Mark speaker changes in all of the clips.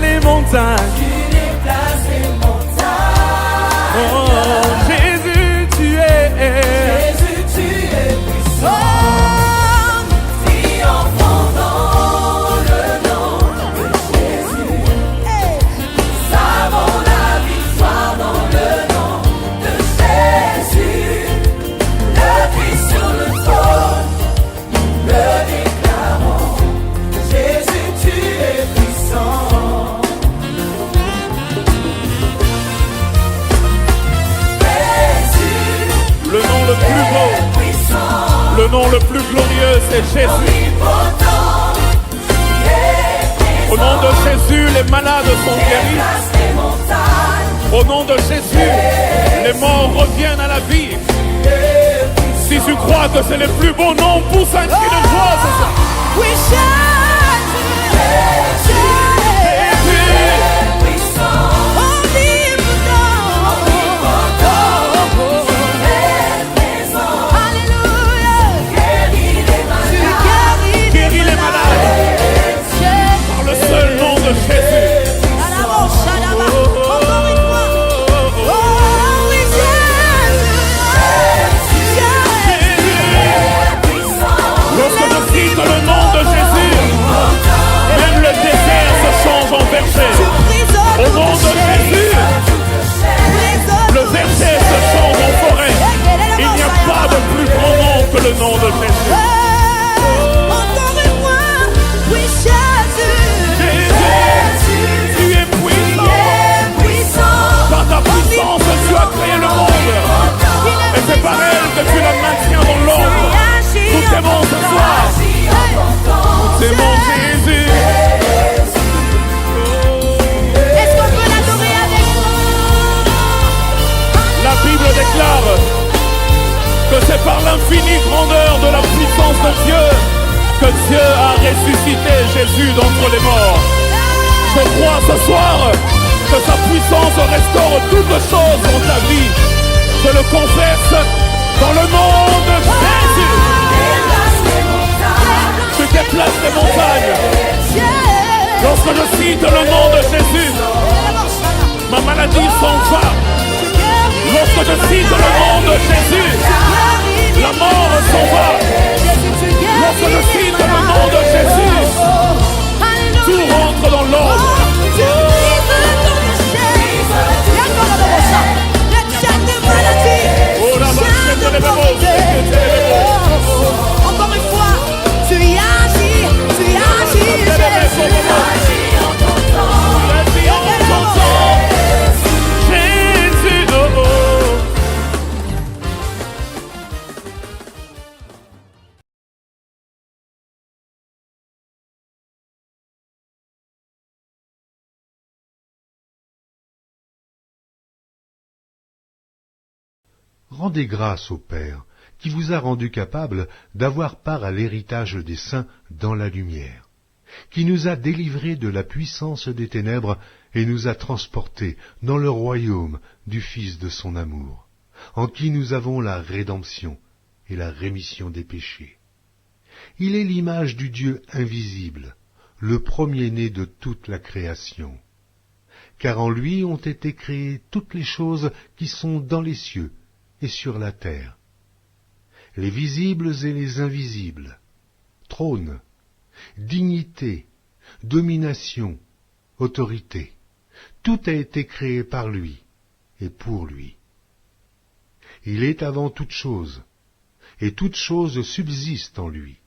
Speaker 1: Les montagnes. Tu déplaces les montagnes. Oh, Jésus, tu es puissant. Triomphant dans le nom de Jésus. Nous avons la victoire dans le nom de Jésus. Le Christ sur le trône, nous le déclarons. Jésus, tu es puissant. Le nom le plus beau, le nom le plus glorieux, c'est Jésus. Au nom de Jésus, les malades sont guéris. Au nom de Jésus, les morts reviennent à la vie. Si tu crois que c'est le plus beau nom, pousse un cri de joie ce soir. Au nom de Jésus, le verset se chante en forêt. Il n'y a pas de plus grand nom que le nom de Jésus. Encore une fois, oui Jésus, tu es puissant. Par ta puissance, tu as créé le monde. Et c'est par elle que tu la maintiens dans l'ombre. Nous t'aimons ce soir. Nous t'aimons Jésus. La Bible déclare que c'est par l'infinie grandeur de la puissance de Dieu que Dieu a ressuscité Jésus d'entre les morts. Je crois ce soir que sa puissance restaure toutes choses dans ta vie. Je le confesse dans le nom de Jésus. Tu déplaces les montagnes. Lorsque je cite le nom de Jésus, ma maladie s'en va. Lorsque je cite le nom de Jésus, la mort s'en va. Lorsque je cite le nom de Jésus, tout rentre dans l'ordre.
Speaker 2: Encore une fois, tu y agis, Jésus.
Speaker 3: Rendez grâce au Père, qui vous a rendu capable d'avoir part à l'héritage des saints dans la lumière, qui nous a délivrés de la puissance des ténèbres et nous a transportés dans le royaume du Fils de son amour, en qui nous avons la rédemption, et la rémission des péchés. Il est l'image du Dieu invisible, le premier-né de toute la création. Car en lui ont été créées toutes les choses qui sont dans les cieux et sur la terre, les visibles et les invisibles, trône, dignité, domination, autorité. Tout a été créé par lui et pour lui. Il est avant toute chose, et toute chose subsiste en lui.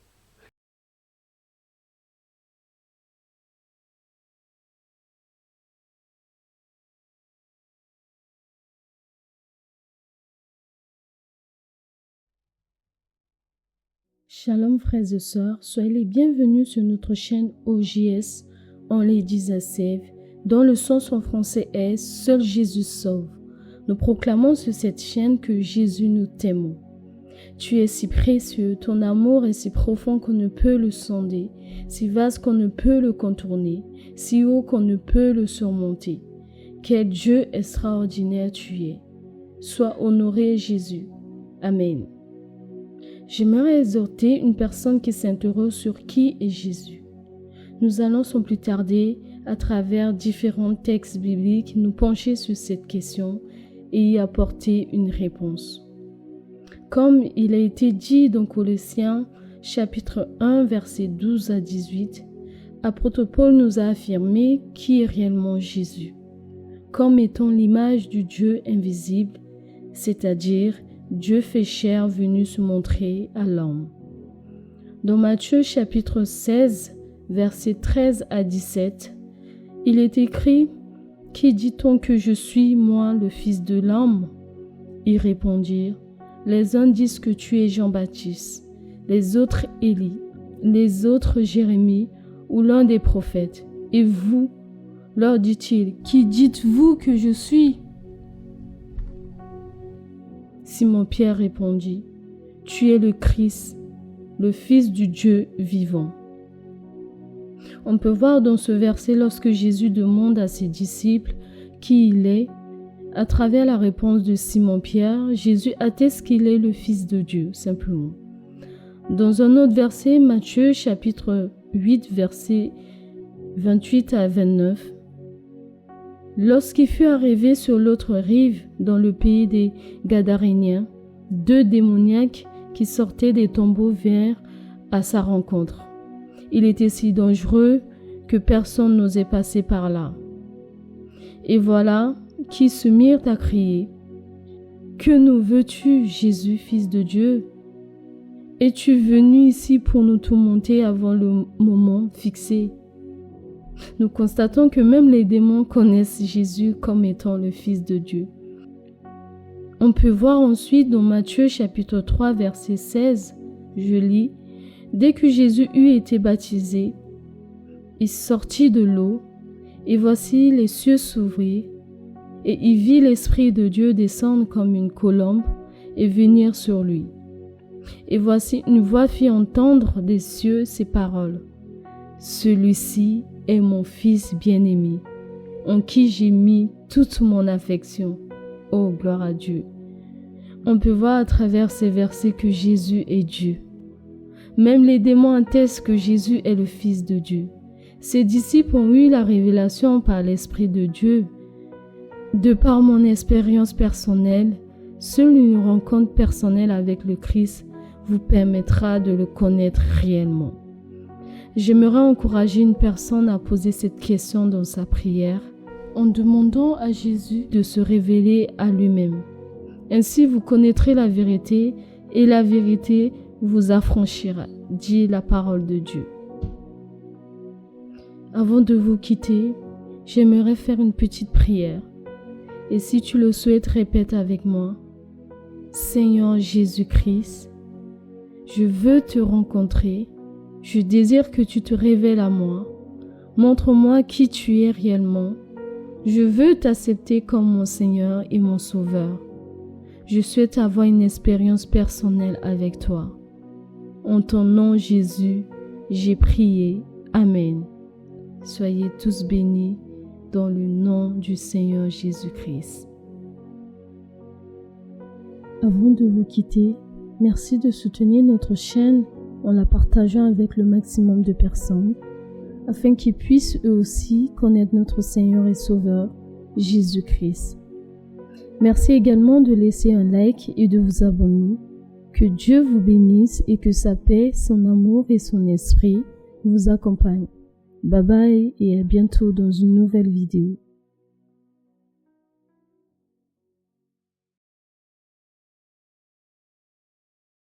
Speaker 4: Shalom frères et sœurs, soyez les bienvenus sur notre chaîne OJS, On Ladies Save, dont le sens en français est « Seul Jésus sauve ». Nous proclamons sur cette chaîne que Jésus nous t'aime. Tu es si précieux, ton amour est si profond qu'on ne peut le sonder, si vaste qu'on ne peut le contourner, si haut qu'on ne peut le surmonter. Quel Dieu extraordinaire tu es. Sois honoré Jésus. Amen. J'aimerais exhorter une personne qui s'interroge sur qui est Jésus. Nous allons sans plus tarder, à travers différents textes bibliques, nous pencher sur cette question et y apporter une réponse. Comme il a été dit dans Colossiens chapitre 1 versets 12 à 18, apôtre Paul nous a affirmé qui est réellement Jésus, comme étant l'image du Dieu invisible, c'est-à-dire Dieu fait chair venu se montrer à l'homme. Dans Matthieu chapitre 16, versets 13 à 17, il est écrit « Qui dit-on que je suis, moi, le Fils de l'homme » Ils répondirent « Les uns disent que tu es Jean-Baptiste, les autres Élie, les autres Jérémie ou l'un des prophètes. Et vous, leur dit-il, qui dites-vous que je suis » Simon-Pierre répondit, « Tu es le Christ, le Fils du Dieu vivant. » On peut voir dans ce verset lorsque Jésus demande à ses disciples qui il est, à travers la réponse de Simon-Pierre, Jésus atteste qu'il est le Fils de Dieu, simplement. Dans un autre verset, Matthieu chapitre 8, versets 28 à 29, lorsqu'il fut arrivé sur l'autre rive, dans le pays des Gadaréniens, 2 démoniaques qui sortaient des tombeaux vinrent à sa rencontre. Il était si dangereux que personne n'osait passer par là. Et voilà qu'ils se mirent à crier « Que nous veux-tu, Jésus, Fils de Dieu? Es-tu venu ici pour nous tourmenter avant le moment fixé ?» Nous constatons que même les démons connaissent Jésus comme étant le Fils de Dieu. On peut voir ensuite dans Matthieu chapitre 3 verset 16, je lis, « Dès que Jésus eut été baptisé, il sortit de l'eau, et voici les cieux s'ouvrirent, et il vit l'Esprit de Dieu descendre comme une colombe et venir sur lui. Et voici une voix fit entendre des cieux ces paroles. Celui-ci est mon Fils bien-aimé, en qui j'ai mis toute mon affection. Oh, gloire à Dieu. On peut voir à travers ces versets que Jésus est Dieu. Même les démons attestent que Jésus est le Fils de Dieu. Ses disciples ont eu la révélation par l'Esprit de Dieu. De par mon expérience personnelle, seule une rencontre personnelle avec le Christ vous permettra de le connaître réellement. J'aimerais encourager une personne à poser cette question dans sa prière en demandant à Jésus de se révéler à lui-même. Ainsi vous connaîtrez la vérité et la vérité vous affranchira, dit la parole de Dieu. Avant de vous quitter, j'aimerais faire une petite prière. Et si tu le souhaites, répète avec moi. Seigneur Jésus-Christ, je veux te rencontrer. Je désire que tu te révèles à moi. Montre-moi qui tu es réellement. Je veux t'accepter comme mon Seigneur et mon Sauveur. Je souhaite avoir une expérience personnelle avec toi. En ton nom Jésus, j'ai prié. Amen. Soyez tous bénis dans le nom du Seigneur Jésus-Christ. Avant de vous quitter, Merci de soutenir notre chaîne en la partageant avec le maximum de personnes, afin qu'ils puissent eux aussi connaître notre Seigneur et Sauveur, Jésus-Christ. Merci également de laisser un like et de vous abonner. Que Dieu vous bénisse et que sa paix, son amour et son esprit vous accompagnent. Bye bye et à bientôt dans une nouvelle vidéo.